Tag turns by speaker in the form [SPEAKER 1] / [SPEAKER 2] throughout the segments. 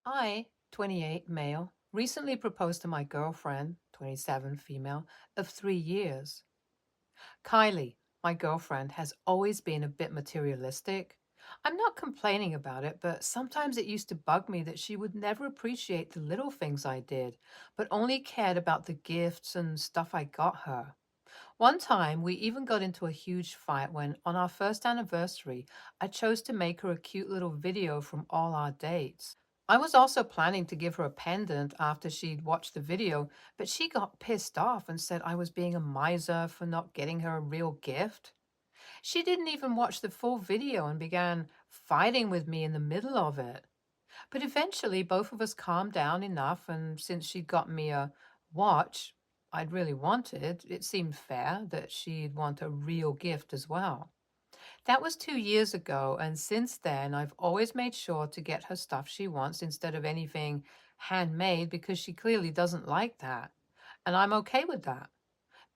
[SPEAKER 1] I, 28 male, recently proposed to my girlfriend, 27 female, of 3 years. Kylie, my girlfriend, has always been a bit materialistic. I'm not complaining about it, but sometimes it used to bug me that she would never appreciate the little things I did, but only cared about the gifts and stuff I got her. One time, we even got into a huge fight when, on our first anniversary, I chose to make her a cute little video from all our dates. I was also planning to give her a pendant after she'd watched the video, but she got pissed off and said I was being a miser for not getting her a real gift. She didn't even watch the full video and began fighting with me in the middle of it. But eventually, both of us calmed down enough, and since she'd got me a watch I'd really wanted, it seemed fair that she'd want a real gift as well. That was 2 years ago, and since then, I've always made sure to get her stuff she wants instead of anything handmade because she clearly doesn't like that. And I'm okay with that.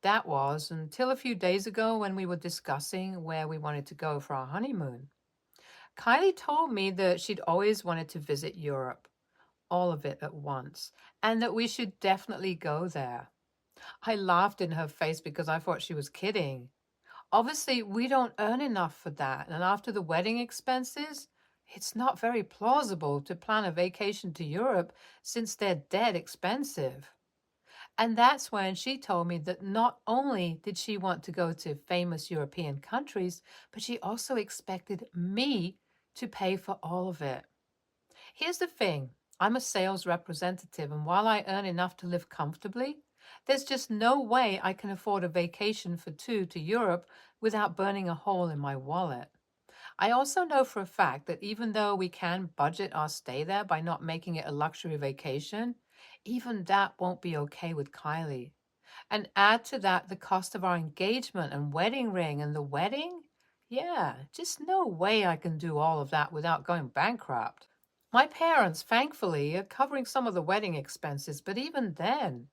[SPEAKER 1] That was until a few days ago when we were discussing where we wanted to go for our honeymoon. Kylie told me that she'd always wanted to visit Europe, all of it at once, and that we should definitely go there. I laughed in her face because I thought she was kidding. Obviously, we don't earn enough for that, and after the wedding expenses, it's not very plausible to plan a vacation to Europe since they're dead expensive. And that's when she told me that not only did she want to go to famous European countries, but she also expected me to pay for all of it. Here's the thing, I'm a sales representative, and while I earn enough to live comfortably, there's just no way I can afford a vacation for two to Europe without burning a hole in my wallet. I also know for a fact that even though we can budget our stay there by not making it a luxury vacation, even that won't be okay with Kylie. And add to that the cost of our engagement and wedding ring and the wedding? Yeah, just no way I can do all of that without going bankrupt. My parents, thankfully, are covering some of the wedding expenses, but even then,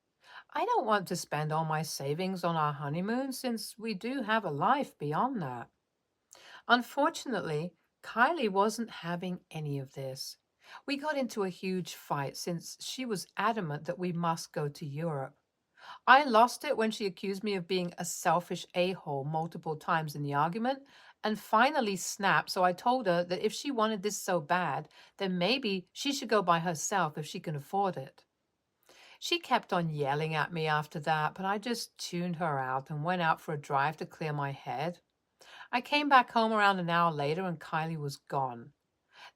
[SPEAKER 1] I don't want to spend all my savings on our honeymoon since we do have a life beyond that. Unfortunately, Kylie wasn't having any of this. We got into a huge fight since she was adamant that we must go to Europe. I lost it when she accused me of being a selfish a-hole multiple times in the argument and finally snapped. So I told her that if she wanted this so bad, then maybe she should go by herself if she can afford it. She kept on yelling at me after that, but I just tuned her out and went out for a drive to clear my head. I came back home around an hour later and Kylie was gone.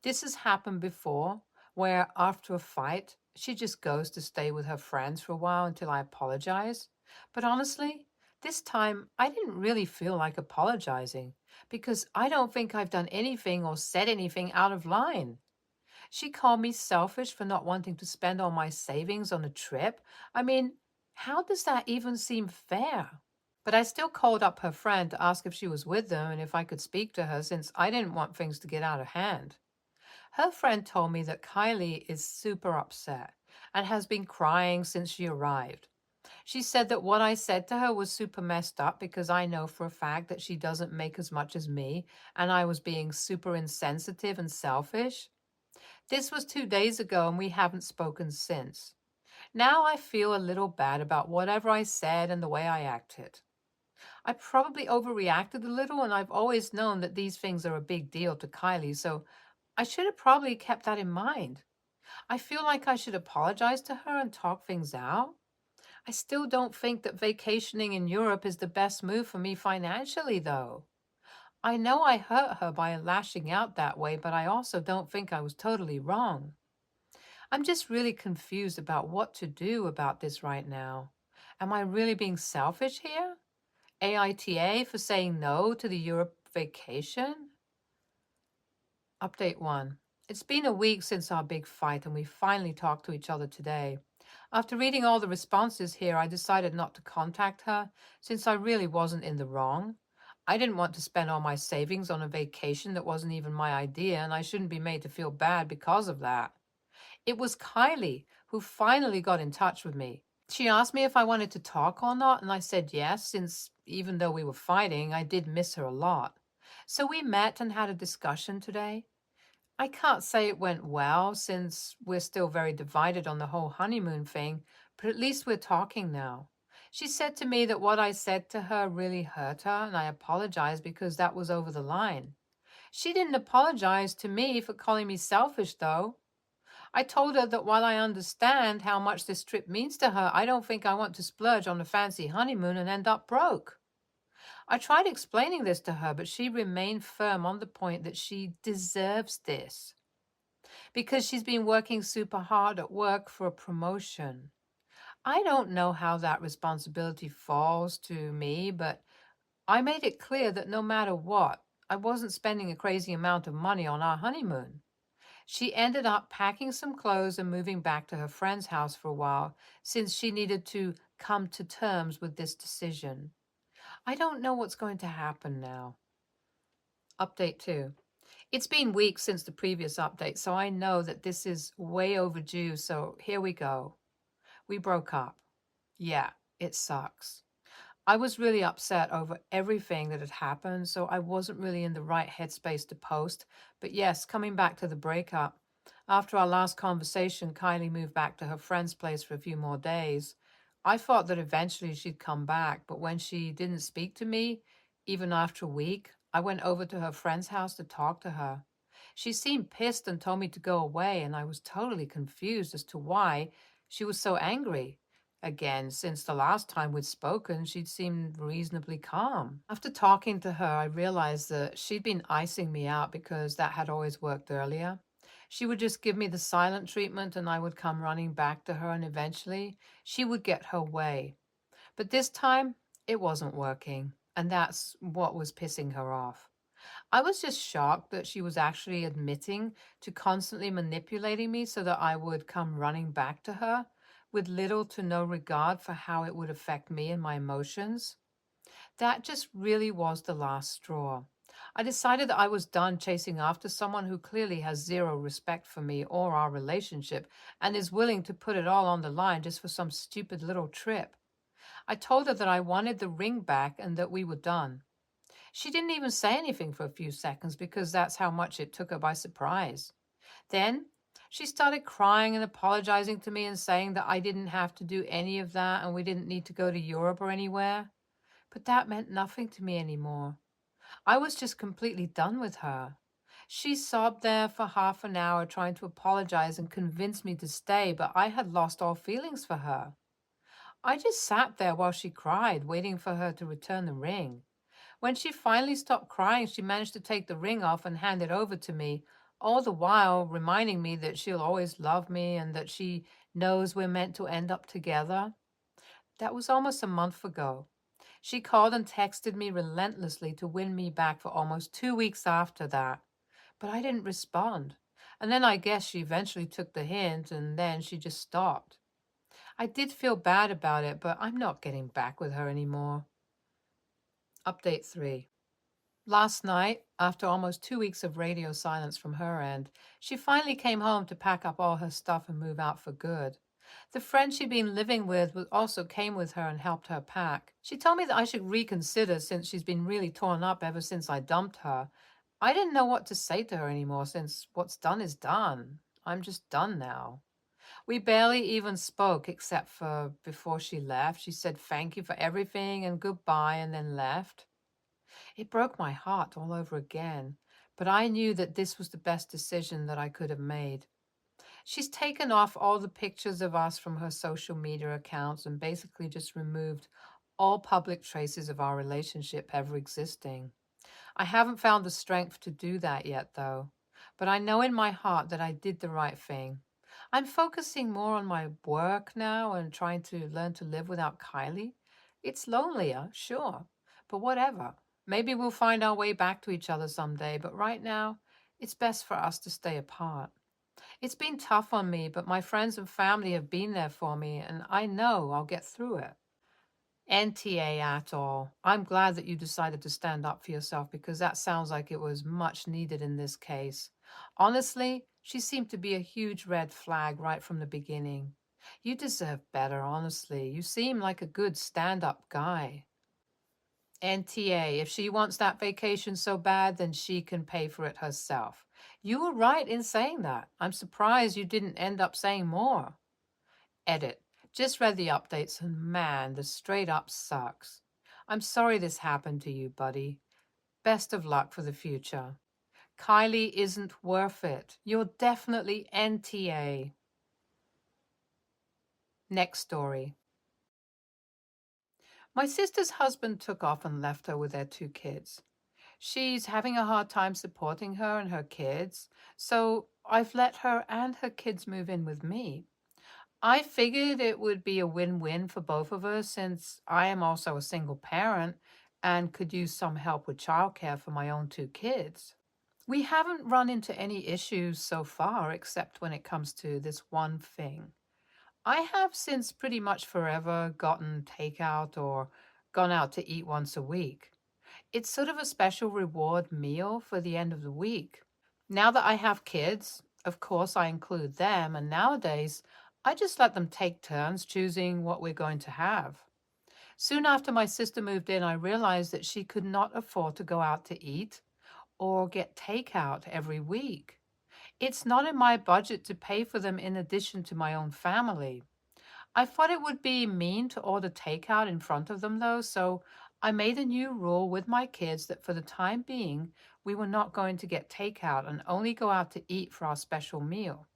[SPEAKER 1] This has happened before, where after a fight, she just goes to stay with her friends for a while until I apologize. But honestly, this time I didn't really feel like apologizing because I don't think I've done anything or said anything out of line. She called me selfish for not wanting to spend all my savings on a trip. I mean, how does that even seem fair? But I still called up her friend to ask if she was with them and if I could speak to her since I didn't want things to get out of hand. Her friend told me that Kylie is super upset and has been crying since she arrived. She said that what I said to her was super messed up because I know for a fact that she doesn't make as much as me and I was being super insensitive and selfish. This was 2 days ago and we haven't spoken since. Now I feel a little bad about whatever I said and the way I acted. I probably overreacted a little, and I've always known that these things are a big deal to Kylie, so I should have probably kept that in mind. I feel like I should apologize to her and talk things out. I still don't think that vacationing in Europe is the best move for me financially, though. I know I hurt her by lashing out that way, but I also don't think I was totally wrong. I'm just really confused about what to do about this right now. Am I really being selfish here? AITA for saying no to the Europe vacation? Update 1. It's been a week since our big fight and we finally talked to each other today. After reading all the responses here, I decided not to contact her since I really wasn't in the wrong. I didn't want to spend all my savings on a vacation that wasn't even my idea, and I shouldn't be made to feel bad because of that. It was Kylie who finally got in touch with me. She asked me if I wanted to talk or not, and I said yes, since even though we were fighting, I did miss her a lot. So we met and had a discussion today. I can't say it went well since we're still very divided on the whole honeymoon thing, but at least we're talking now. She said to me that what I said to her really hurt her, and I apologized because that was over the line. She didn't apologize to me for calling me selfish, though. I told her that while I understand how much this trip means to her, I don't think I want to splurge on a fancy honeymoon and end up broke. I tried explaining this to her, but she remained firm on the point that she deserves this because she's been working super hard at work for a promotion. I don't know how that responsibility falls to me, but I made it clear that no matter what, I wasn't spending a crazy amount of money on our honeymoon. She ended up packing some clothes and moving back to her friend's house for a while since she needed to come to terms with this decision. I don't know what's going to happen now. Update 2. It's been weeks since the previous update, so I know that this is way overdue, so here we go. We broke up. Yeah, it sucks. I was really upset over everything that had happened, so I wasn't really in the right headspace to post. But yes, coming back to the breakup. After our last conversation, Kylie moved back to her friend's place for a few more days. I thought that eventually she'd come back, but when she didn't speak to me, even after a week, I went over to her friend's house to talk to her. She seemed pissed and told me to go away, and I was totally confused as to why she was so angry. Again, since the last time we'd spoken, she'd seemed reasonably calm. After talking to her, I realized that she'd been icing me out because that had always worked earlier. She would just give me the silent treatment and I would come running back to her, and eventually she would get her way. But this time, it wasn't working, and that's what was pissing her off. I was just shocked that she was actually admitting to constantly manipulating me so that I would come running back to her with little to no regard for how it would affect me and my emotions. That just really was the last straw. I decided that I was done chasing after someone who clearly has zero respect for me or our relationship and is willing to put it all on the line just for some stupid little trip. I told her that I wanted the ring back and that we were done. She didn't even say anything for a few seconds because that's how much it took her by surprise. Then she started crying and apologizing to me and saying that I didn't have to do any of that and we didn't need to go to Europe or anywhere. But that meant nothing to me anymore. I was just completely done with her. She sobbed there for half an hour trying to apologize and convince me to stay, but I had lost all feelings for her. I just sat there while she cried, waiting for her to return the ring. When she finally stopped crying, she managed to take the ring off and hand it over to me, all the while reminding me that she'll always love me and that she knows we're meant to end up together. That was almost a month ago. She called and texted me relentlessly to win me back for almost 2 weeks after that, but I didn't respond. And then I guess she eventually took the hint and then she just stopped. I did feel bad about it, but I'm not getting back with her anymore. Update 3. Last night, after almost 2 weeks of radio silence from her end, she finally came home to pack up all her stuff and move out for good. The friend she'd been living with also came with her and helped her pack. She told me that I should reconsider since she's been really torn up ever since I dumped her. I didn't know what to say to her anymore since what's done is done. I'm just done now. We barely even spoke except for before she left. She said thank you for everything and goodbye and then left. It broke my heart all over again, but I knew that this was the best decision that I could have made. She's taken off all the pictures of us from her social media accounts and basically just removed all public traces of our relationship ever existing. I haven't found the strength to do that yet, though, but I know in my heart that I did the right thing. I'm focusing more on my work now and trying to learn to live without Kylie. It's lonelier, sure, but whatever. Maybe we'll find our way back to each other someday, but right now, it's best for us to stay apart. It's been tough on me, but my friends and family have been there for me, and I know I'll get through it. NTA at all. I'm glad that you decided to stand up for yourself because that sounds like it was much needed in this case. Honestly, she seemed to be a huge red flag right from the beginning. You deserve better, honestly. You seem like a good stand-up guy. NTA, if she wants that vacation so bad, then she can pay for it herself. You were right in saying that. I'm surprised you didn't end up saying more. Edit. Just read the updates and man, this straight up sucks. I'm sorry this happened to you, buddy. Best of luck for the future. Kylie isn't worth it. You're definitely NTA. Next story. My sister's husband took off and left her with their 2 kids. She's having a hard time supporting her and her kids, so I've let her and her kids move in with me. I figured it would be a win-win for both of us since I am also a single parent and could use some help with childcare for my own 2 kids. We haven't run into any issues so far except when it comes to this one thing. I have since pretty much forever gotten takeout or gone out to eat once a week. It's sort of a special reward meal for the end of the week. Now that I have kids, of course I include them, and nowadays I just let them take turns choosing what we're going to have. Soon after my sister moved in, I realized that she could not afford to go out to eat or get takeout every week. It's not in my budget to pay for them in addition to my own family. I thought it would be mean to order takeout in front of them, though, so I made a new rule with my kids that for the time being, we were not going to get takeout and only go out to eat for our special meal.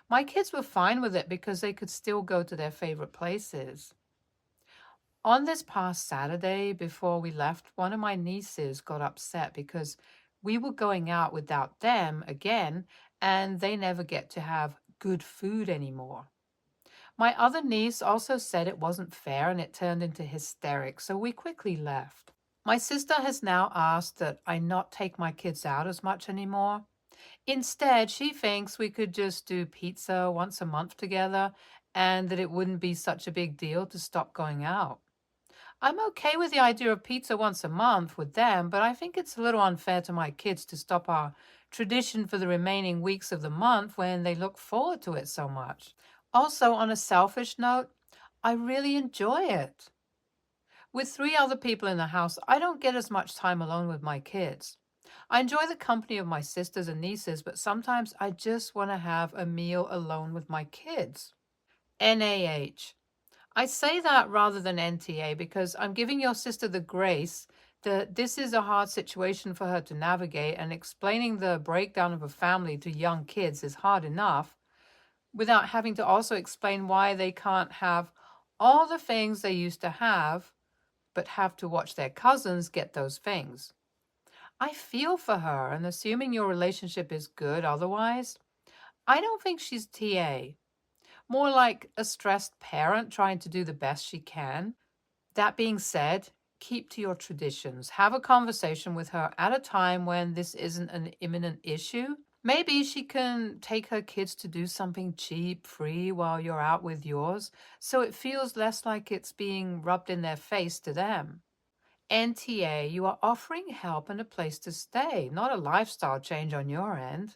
[SPEAKER 1] My kids were fine with it because they could still go to their favorite places. On this past Saturday, before we left, one of my nieces got upset because we were going out without them again, and they never get to have good food anymore. My other niece also said it wasn't fair and it turned into hysterics, so we quickly left. My sister has now asked that I not take my kids out as much anymore. Instead, she thinks we could just do pizza once a month together and that it wouldn't be such a big deal to stop going out. I'm okay with the idea of pizza once a month with them, but I think it's a little unfair to my kids to stop our tradition for the remaining weeks of the month when they look forward to it so much. Also, on a selfish note, I really enjoy it. With 3 other people in the house, I don't get as much time alone with my kids. I enjoy the company of my sisters and nieces, but sometimes I just want to have a meal alone with my kids. NAH. I say that rather than NTA because I'm giving your sister the grace that this is a hard situation for her to navigate, and explaining the breakdown of a family to young kids is hard enough without having to also explain why they can't have all the things they used to have, but have to watch their cousins get those things. I feel for her, and assuming your relationship is good otherwise, I don't think she's TA. More like a stressed parent trying to do the best she can. That being said, keep to your traditions. Have a conversation with her at a time when this isn't an imminent issue. Maybe she can take her kids to do something cheap, free while you're out with yours, so it feels less like it's being rubbed in their face to them. NTA, you are offering help and a place to stay, not a lifestyle change on your end.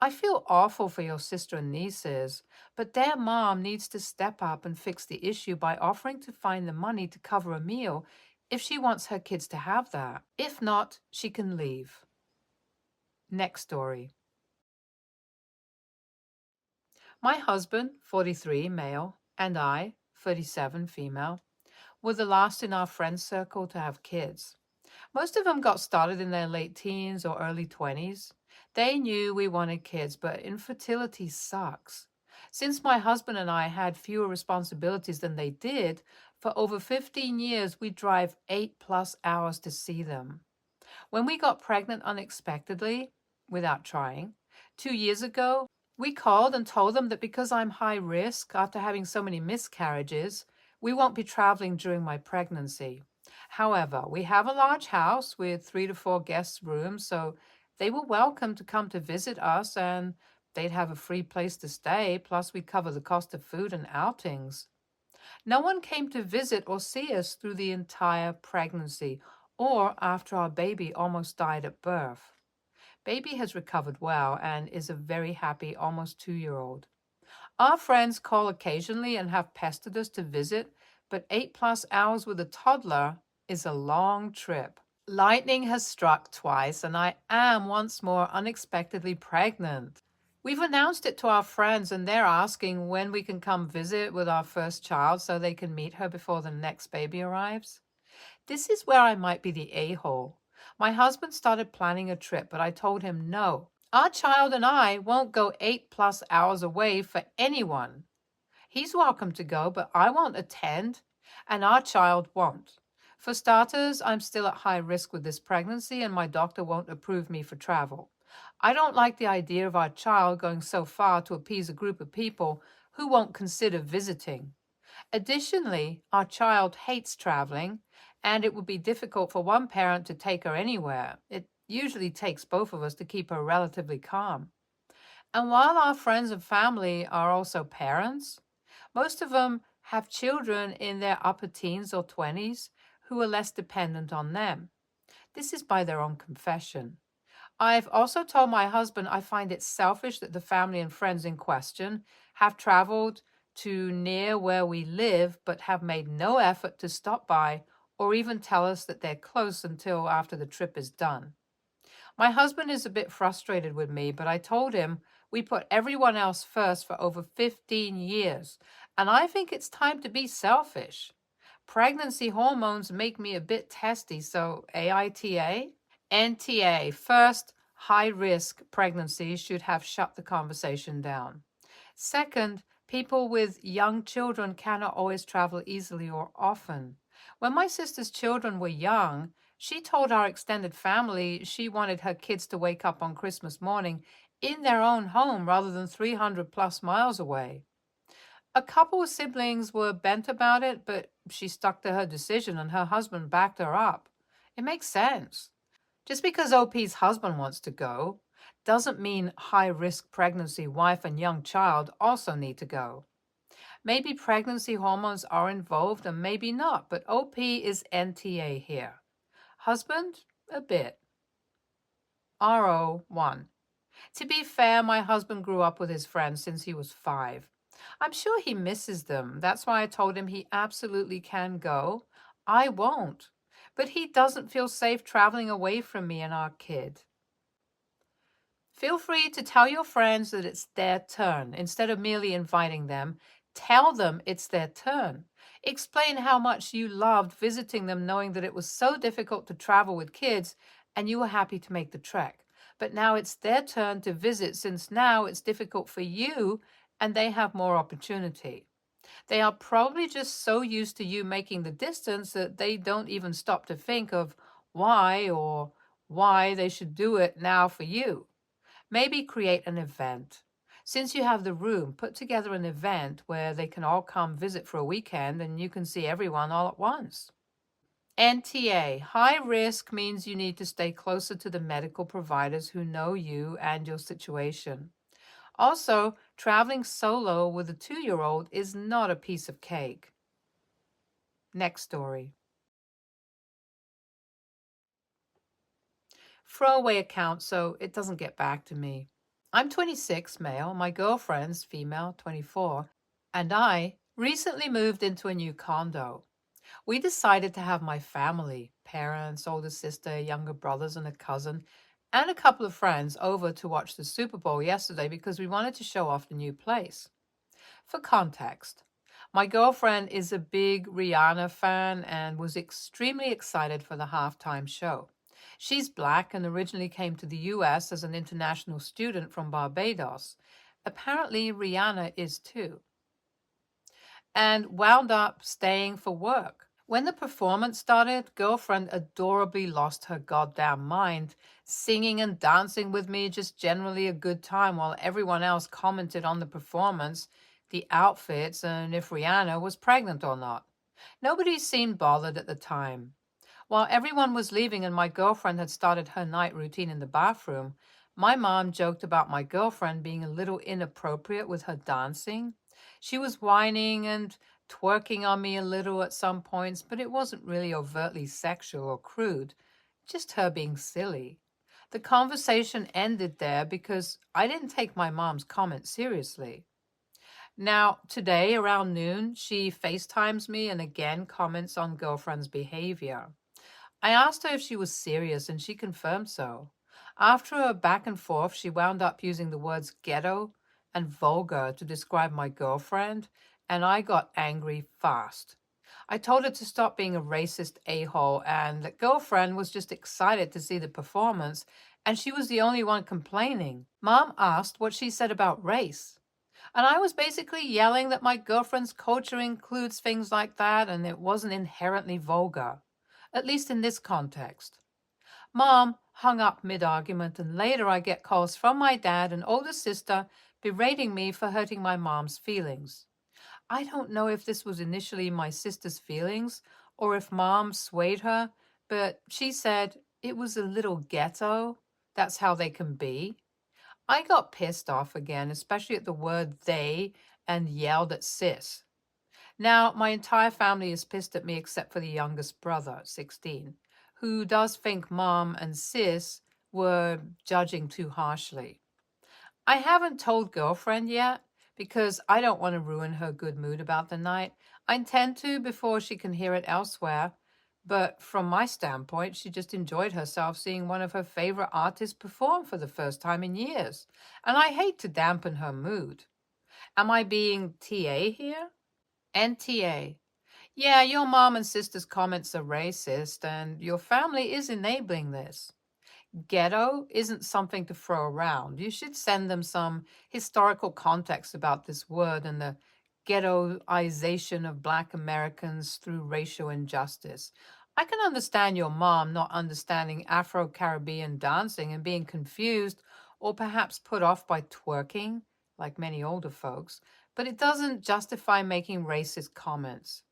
[SPEAKER 1] I feel awful for your sister and nieces, but their mom needs to step up and fix the issue by offering to find the money to cover a meal if she wants her kids to have that. If not, she can leave. Next story. My husband, 43, male, and I, 37, female, were the last in our friend circle to have kids. Most of them got started in their late teens or early 20s. They knew we wanted kids, but infertility sucks. Since my husband and I had fewer responsibilities than they did, for over 15 years we drive 8+ hours to see them. When we got pregnant unexpectedly, without trying, 2 years ago, we called and told them that because I'm high risk after having so many miscarriages, we won't be traveling during my pregnancy. However, we have a large house with 3 to 4 guest rooms, so they were welcome to come to visit us, and they'd have a free place to stay, plus we'd cover the cost of food and outings. No one came to visit or see us through the entire pregnancy or after our baby almost died at birth. Baby has recovered well and is a very happy almost 2-year-old. Our friends call occasionally and have pestered us to visit, but 8+ hours with a toddler is a long trip. Lightning has struck twice, and I am once more unexpectedly pregnant. We've announced it to our friends, and they're asking when we can come visit with our first child so they can meet her before the next baby arrives. This is where I might be the a-hole. My husband started planning a trip, but I told him no. Our child and I won't go 8+ hours away for anyone. He's welcome to go, but I won't attend, and our child won't. For starters, I'm still at high risk with this pregnancy, and my doctor won't approve me for travel. I don't like the idea of our child going so far to appease a group of people who won't consider visiting. Additionally, our child hates traveling, and it would be difficult for one parent to take her anywhere. It usually takes both of us to keep her relatively calm. And while our friends and family are also parents, most of them have children in their upper teens or 20s who are less dependent on them. This is by their own confession. I've also told my husband I find it selfish that the family and friends in question have traveled to near where we live but have made no effort to stop by or even tell us that they're close until after the trip is done. My husband is a bit frustrated with me, but I told him we put everyone else first for over 15 years, and I think it's time to be selfish. Pregnancy hormones make me a bit testy, so AITA? NTA, first, high risk pregnancies should have shut the conversation down. Second, people with young children cannot always travel easily or often. When my sister's children were young, she told our extended family she wanted her kids to wake up on Christmas morning in their own home rather than 300+ miles away. A couple of siblings were bent about it, but she stuck to her decision and her husband backed her up. It makes sense. Just because OP's husband wants to go doesn't mean high-risk pregnancy wife and young child also need to go. Maybe pregnancy hormones are involved and maybe not, but OP is NTA here. Husband? A bit. RO1. To be fair, my husband grew up with his friends since he was 5. I'm sure he misses them. That's why I told him he absolutely can go. I won't. But he doesn't feel safe traveling away from me and our kid. Feel free to tell your friends that it's their turn. Instead of merely inviting them, tell them it's their turn. Explain how much you loved visiting them, knowing that it was so difficult to travel with kids and you were happy to make the trek. But now it's their turn to visit since now it's difficult for you and they have more opportunity. They are probably just so used to you making the distance that they don't even stop to think of why they should do it now for you. Maybe create an event. Since you have the room, put together an event where they can all come visit for a weekend and you can see everyone all at once. NTA, high risk means you need to stay closer to the medical providers who know you and your situation. Also, traveling solo with a 2-year-old is not a piece of cake. Next story. Throwaway account so it doesn't get back to me. I'm 26, male. My girlfriend's female, 24, and I recently moved into a new condo. We decided to have my family, parents, older sister, younger brothers, and a cousin, and a couple of friends over to watch the Super Bowl yesterday because we wanted to show off the new place. For context, my girlfriend is a big Rihanna fan and was extremely excited for the halftime show. She's Black and originally came to the US as an international student from Barbados. Apparently, Rihanna is too. And wound up staying for work. When the performance started, girlfriend adorably lost her goddamn mind, singing and dancing with me, just generally a good time while everyone else commented on the performance, the outfits, and if Rihanna was pregnant or not. Nobody seemed bothered at the time. While everyone was leaving and my girlfriend had started her night routine in the bathroom, my mom joked about my girlfriend being a little inappropriate with her dancing. She was whining and twerking on me a little at some points, but it wasn't really overtly sexual or crude, just her being silly. The conversation ended there because I didn't take my mom's comment seriously. Now, today around noon, she FaceTimes me and again comments on girlfriend's behavior. I asked her if she was serious, and she confirmed so. After a back and forth, she wound up using the words ghetto and vulgar to describe my girlfriend, and I got angry fast. I told her to stop being a racist a-hole and that girlfriend was just excited to see the performance, and she was the only one complaining. Mom asked what she said about race. And I was basically yelling that my girlfriend's culture includes things like that and it wasn't inherently vulgar, at least in this context. Mom hung up mid-argument, and later I get calls from my dad and older sister berating me for hurting my mom's feelings. I don't know if this was initially my sister's feelings or if Mom swayed her, but she said it was a little ghetto. That's how they can be. I got pissed off again, especially at the word they, and yelled at sis. Now, my entire family is pissed at me except for the youngest brother, 16, who does think Mom and sis were judging too harshly. I haven't told girlfriend yet because I don't want to ruin her good mood about the night. I intend to before she can hear it elsewhere. But from my standpoint, she just enjoyed herself seeing one of her favorite artists perform for the first time in years. And I hate to dampen her mood. Am I being TA here? NTA. Yeah, your mom and sister's comments are racist, and your family is enabling this. Ghetto isn't something to throw around. You should send them some historical context about this word and the ghettoization of Black Americans through racial injustice. I can understand your mom not understanding Afro Caribbean dancing and being confused or perhaps put off by twerking, like many older folks, but it doesn't justify making racist comments.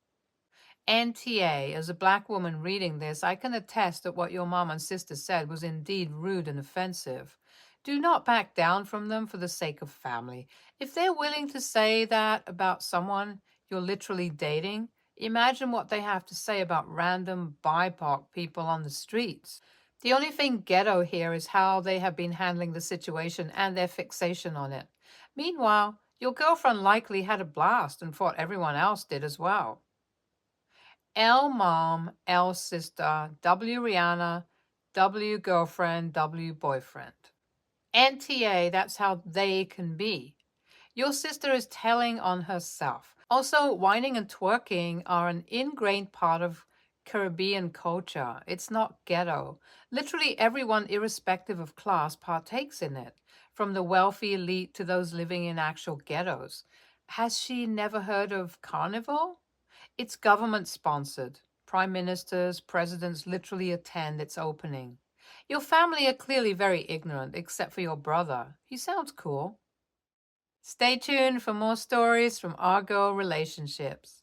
[SPEAKER 1] NTA, as a Black woman reading this, I can attest that what your mom and sister said was indeed rude and offensive. Do not back down from them for the sake of family. If they're willing to say that about someone you're literally dating, imagine what they have to say about random BIPOC people on the streets. The only thing ghetto here is how they have been handling the situation and their fixation on it. Meanwhile, your girlfriend likely had a blast and thought everyone else did as well. L mom, L sister, W Rihanna, W girlfriend, W boyfriend. NTA, that's how they can be. Your sister is telling on herself. Also, whining and twerking are an ingrained part of Caribbean culture. It's not ghetto. Literally everyone, irrespective of class, partakes in it, from the wealthy elite to those living in actual ghettos. Has she never heard of Carnival? It's government sponsored. Prime ministers, presidents literally attend its opening. Your family are clearly very ignorant, except for your brother. He sounds cool. Stay tuned for more stories from our girl relationships.